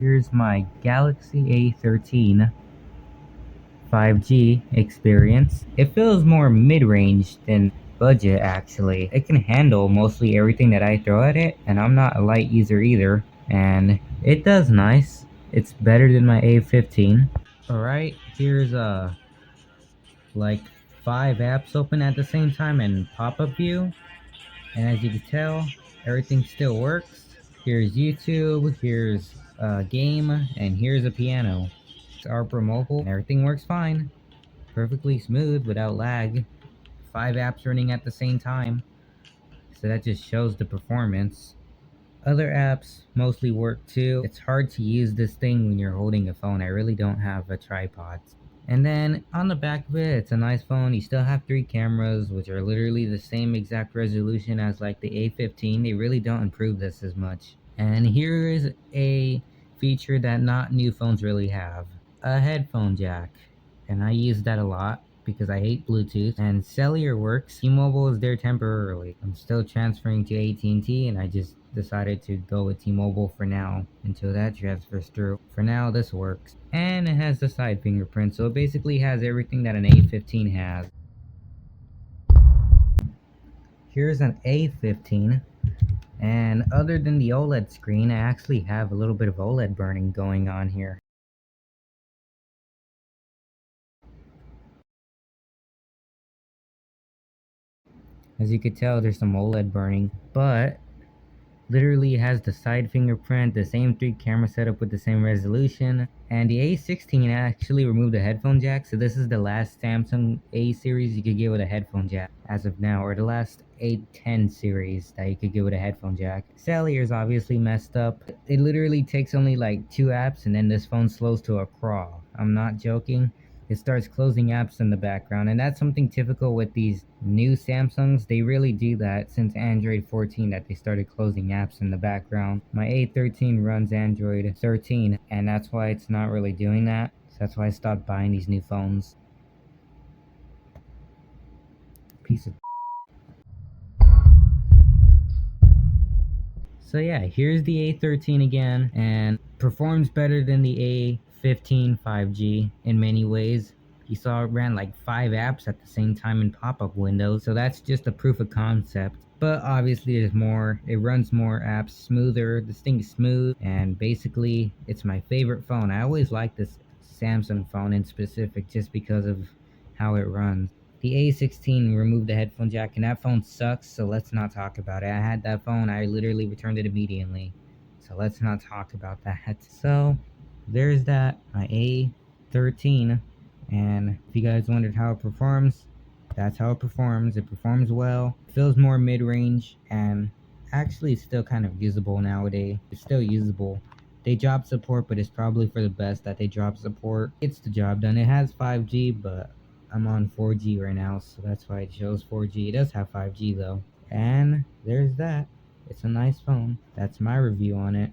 Here's my Galaxy A13 5G experience. It feels more mid-range than budget actually. It can handle mostly everything that I throw at it, and I'm not a light user either. And it does nice. It's better than my A15. Alright, here's like 5 apps open at the same time in pop-up view. And as you can tell, everything still works. Here's YouTube, here's a game, and here's a piano. It's Arbor Mobile, and everything works fine. Perfectly smooth without lag. 5 apps running at the same time. So that just shows the performance. Other apps mostly work too. It's hard to use this thing when you're holding a phone. I really don't have a tripod. And then on the back of it, it's a nice phone. You still have 3 cameras, which are literally the same exact resolution as like the A15. They really don't improve this as much. And here is a feature that not new phones really have. A headphone jack. And I use that a lot because I hate Bluetooth. And cellular works. T-Mobile is there temporarily. I'm still transferring to AT&T, and I just decided to go with T-Mobile for now until that transfers through. For now, this works. And it has the side fingerprint, so it basically has everything that an A15 has. Here's an A15, and other than the OLED screen, I actually have a little bit of OLED burning going on here. As you could tell, there's some OLED burning, but literally has the side fingerprint, the same 3 camera setup with the same resolution, and the A16 actually removed the headphone jack, so this is the last Samsung A series you could get with a headphone jack as of now, or the last A10 series that you could get with a headphone jack. Cellular is obviously messed up. It literally takes only like 2 apps and then this phone slows to a crawl. I'm not joking. It starts closing apps in the background, and that's something typical with these new Samsungs. They really do that since Android 14, that they started closing apps in the background. My A13 runs Android 13, and that's why it's not really doing that. So that's why I stopped buying these new phones. Piece of. So yeah, here's the A13 again, and performs better than the A15 5G in many ways. You saw it ran like 5 apps at the same time in pop-up windows, so that's just a proof of concept. But obviously there's more, it runs more apps smoother, this thing is smooth, and basically it's my favorite phone. I always like this Samsung phone in specific just because of how it runs. The A16 removed the headphone jack, and that phone sucks, so let's not talk about it. I had that phone, I literally returned it immediately. So let's not talk about that. So there's that, my A13. And if you guys wondered how it performs, that's how it performs. It performs well, feels more mid-range, and actually it's still kind of usable nowadays. It's still usable. They drop support, but it's probably for the best that they drop support. It's the job done. It has 5G, but I'm on 4G right now, so that's why it shows 4G. It does have 5G though. And there's that. It's a nice phone. That's my review on it.